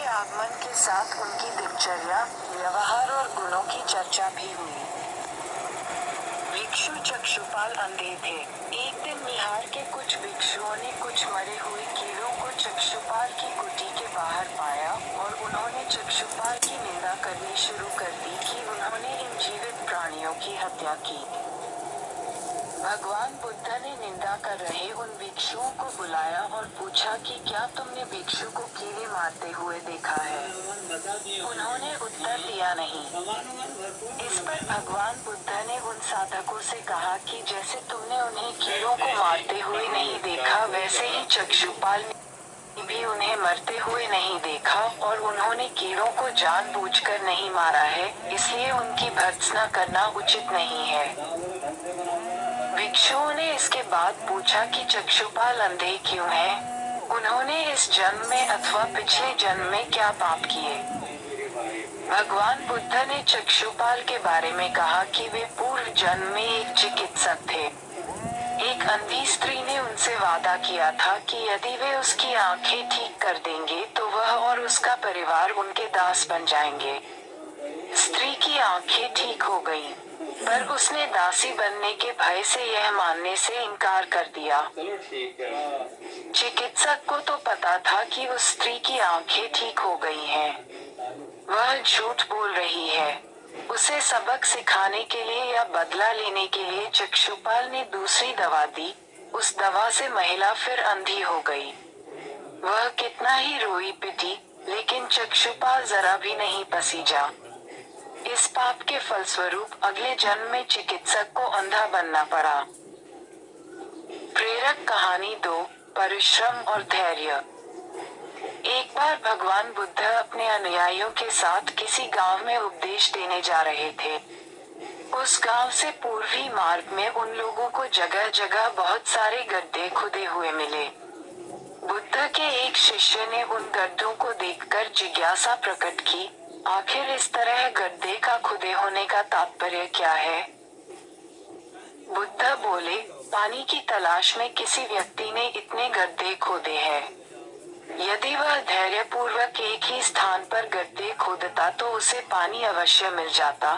आगमन के साथ उनकी दिनचर्या, व्यवहार और गुणों की चर्चा भी हुई। भिक्षु चक्षुपाल अंधे थे। एक दिन बिहार के कुछ भिक्षुओं ने कुछ मरे हुए कीड़ों को चक्षुपाल की कुटी के बाहर पाया और उन्होंने चक्षुपाल की निंदा करनी शुरू कर दी कि उन्होंने इन जीवित प्राणियों की हत्या की। भगवान बुद्ध ने निंदा कर रहे उन भिक्षुओं को बुलाया और पूछा कि क्या तुमने भिक्षु को कीड़े मारते हुए देखा है? उन्होंने उत्तर दिया नहीं। इस पर भगवान बुद्ध ने उन साधकों से कहा कि जैसे तुमने उन्हें कीड़ों को मारते हुए नहीं देखा, वैसे ही चक्षुपाल ने भी उन्हें मरते हुए नहीं देखा और उन्होंने कीड़ों को जानबूझकर नहीं मारा है, इसलिए उनकी भर्त्सना करना उचित नहीं है। भिक्षुओं ने इसके बाद पूछा कि चक्षुपाल अंधे क्यों हैं? उन्होंने इस जन्म में अथवा पिछले जन्म में क्या पाप किए? भगवान बुद्ध ने चक्षुपाल के बारे में कहा कि वे पूर्व जन्म में एक चिकित्सक थे। एक अंधी स्त्री ने उनसे वादा किया था कि यदि वे उसकी आंखें ठीक कर देंगे तो वह और उसका परिवार उनके दास बन जाएंगे। स्त्री की आंखें ठीक हो गईं, पर उसने दासी बनने के भय से यह मानने से इनकार कर दिया। चिकित्सक को तो पता था कि उस स्त्री की आंखें ठीक हो गई हैं। वह झूठ बोल रही है। उसे सबक सिखाने के लिए या बदला लेने के लिए चक्षुपाल ने दूसरी दवा दी। उस दवा से महिला फिर अंधी हो गई। वह कितना ही रोई पिटी, लेकिन चक्षुपाल जरा भी नहीं पसीजा। इस पाप के फलस्वरूप अगले जन्म में चिकित्सक को अंधा बनना पड़ा। प्रेरक कहानी 2, परिश्रम और धैर्य। एक बार भगवान बुद्ध अपने अनुयायियों के साथ किसी गांव में उपदेश देने जा रहे थे। उस गांव से पूर्वी मार्ग में उन लोगों को जगह जगह बहुत सारे गड्ढे खुदे हुए मिले। बुद्ध के एक शिष्य ने उन गड्ढों को देखकर जिज्ञासा प्रकट की, आखिर इस तरह गड्ढे का खुदे होने का तात्पर्य क्या है? बुद्ध बोले, पानी की तलाश में किसी व्यक्ति ने इतने गड्ढे खोदे हैं। यदि वह धैर्यपूर्वक एक ही स्थान पर गड्ढे खोदता तो उसे पानी अवश्य मिल जाता,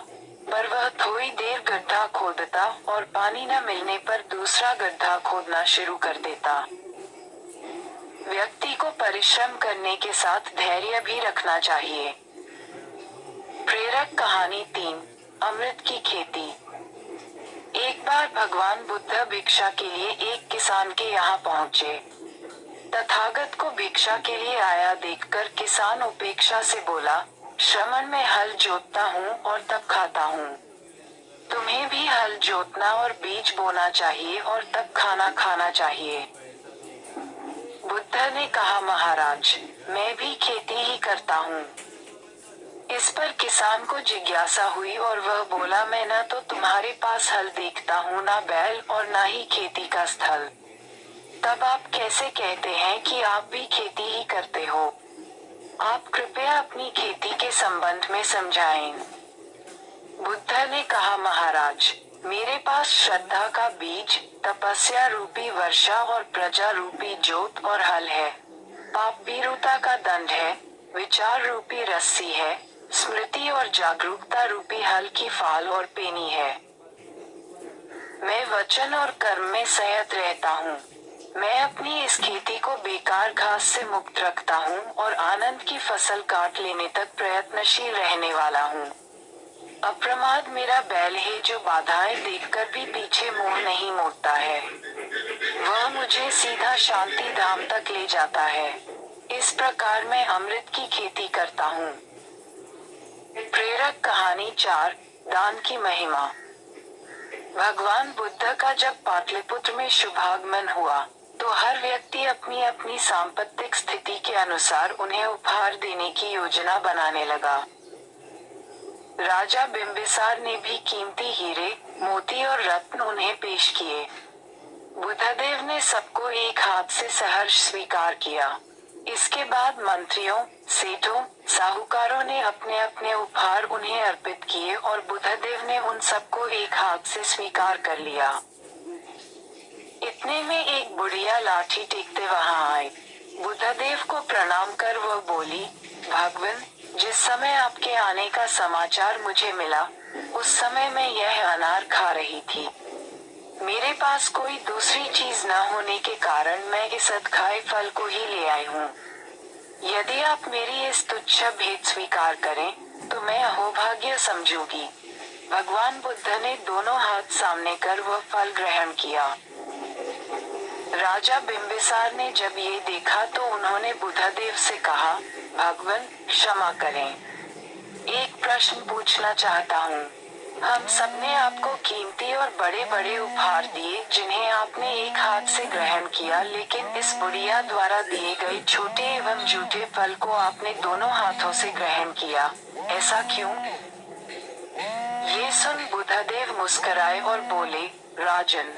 पर वह थोड़ी देर गड्ढा खोदता और पानी न मिलने पर दूसरा गड्ढा खोदना शुरू कर देता। व्यक्ति को परिश्रम करने के साथ धैर्य भी रखना चाहिए। प्रेरक कहानी 3, अमृत की खेती। एक बार भगवान बुद्ध भिक्षा के लिए एक किसान के यहाँ पहुँचे। तथागत को भिक्षा के लिए आया देखकर किसान उपेक्षा से बोला, श्रमण में हल जोतता हूँ और तब खाता हूँ। तुम्हें भी हल जोतना और बीज बोना चाहिए और तब खाना खाना चाहिए। बुद्ध ने कहा, महाराज, मैं भी खेती ही करता हूँ। इस पर किसान को जिज्ञासा हुई और वह बोला, मैं न तो तुम्हारे पास हल देखता हूँ, ना बैल और ना ही खेती का स्थल। तब आप कैसे कहते हैं कि आप भी खेती ही करते हो? आप कृपया अपनी खेती के संबंध में समझाएं। बुद्ध ने कहा, महाराज, मेरे पास श्रद्धा का बीज, तपस्या रूपी वर्षा और प्रजा रूपी जोत और हल है। पाप भीरुता का दंड है, विचार रूपी रस्सी है, स्मृति और जागरूकता रूपी हल की फाल और पेनी है। मैं वचन और कर्म में संयत रहता हूँ। मैं अपनी इस खेती को बेकार घास से मुक्त रखता हूँ और आनंद की फसल काट लेने तक प्रयत्नशील रहने वाला हूँ। अप्रमाद मेरा बैल है जो बाधाएं देखकर भी पीछे मुंह नहीं मोड़ता है। वह मुझे सीधा शांति धाम तक ले जाता है। इस प्रकार मैं अमृत की खेती करता हूँ। प्रेरक कहानी 4, दान की महिमा। भगवान बुद्ध का जब पाटलिपुत्र में शुभागमन हुआ तो हर व्यक्ति अपनी अपनी सांपत्तिक स्थिति के अनुसार उन्हें उपहार देने की योजना बनाने लगा। राजा बिंबिसार ने भी कीमती हीरे, मोती और रत्न उन्हें पेश किए। बुद्धदेव ने सबको एक हाथ से सहर्ष स्वीकार किया। इसके बाद मंत्रियों, सेठों, साहूकारों ने अपने अपने उपहार उन्हें अर्पित किए और बुद्धदेव ने उन सबको एक हाथ से स्वीकार कर लिया। इतने में एक बुढ़िया लाठी टेकते वहां आई। बुद्धदेव को प्रणाम कर वह बोली, भगवान, जिस समय आपके आने का समाचार मुझे मिला, उस समय मैं यह अनार खा रही थी। मेरे पास कोई दूसरी चीज न होने के कारण मैं इस अधखाए फल को ही ले आई हूँ। यदि आप मेरी इस तुच्छ भेंट स्वीकार करें, तो मैं अहोभाग्य समझूंगी। भगवान बुद्ध ने दोनों हाथ सामने कर वह फल ग्रहण किया। राजा बिंबिसार ने जब ये देखा तो उन्होंने बुद्धदेव से कहा, भगवान, क्षमा करें। एक प्रश्न पूछना चाहता हूँ। हम सबने आपको कीमती और बड़े बड़े उपहार दिए जिन्हें आपने एक हाथ से ग्रहण किया, लेकिन इस बुढ़िया द्वारा दिए गए छोटे एवं जूठे फल को आपने दोनों हाथों से ग्रहण किया। ऐसा क्यों? ये सुन बुद्धदेव मुस्कुराए और बोले, राजन,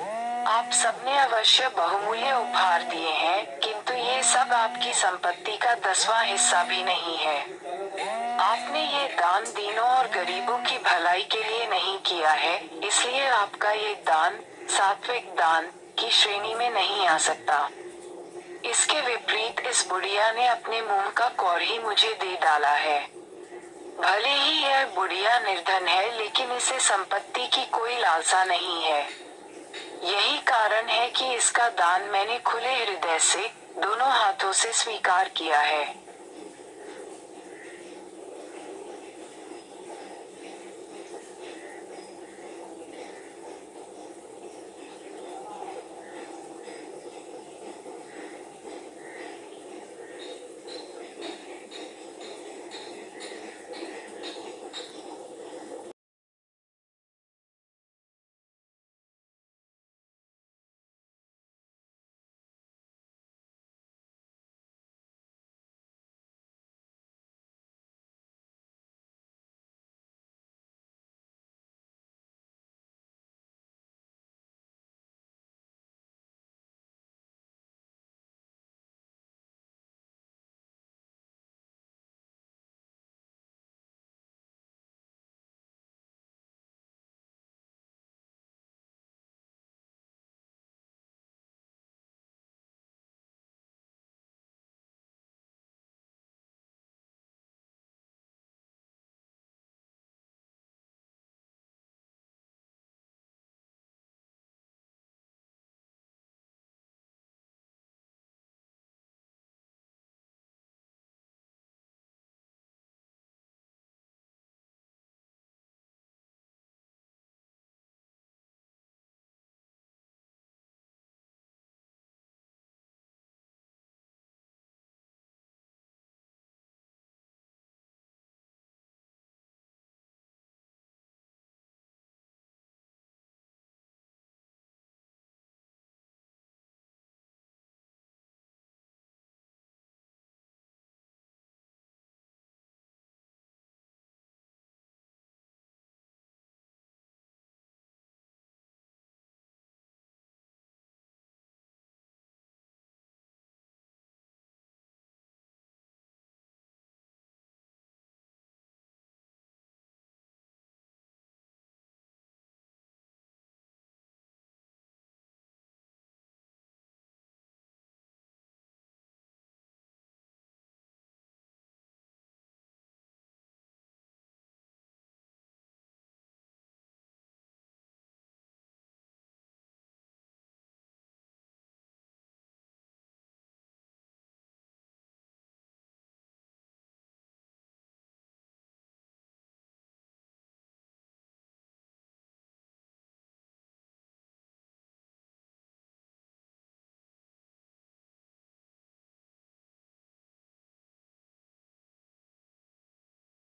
आप सबने अवश्य बहुमूल्य उपहार दिए हैं, किंतु ये सब आपकी संपत्ति का 10वां हिस्सा भी नहीं है। आपने ये दान दीनों और गरीबों की भलाई के लिए नहीं किया है, इसलिए आपका ये दान सात्विक दान की श्रेणी में नहीं आ सकता। इसके विपरीत इस बुढ़िया ने अपने मुंह का कौड़ी मुझे दे डाला है। भले ही यह बुढ़िया निर्धन है, लेकिन इसे संपत्ति की कोई लालसा नहीं है। यही कारण है कि इसका दान मैंने खुले हृदय से दोनों हाथों से स्वीकार किया है।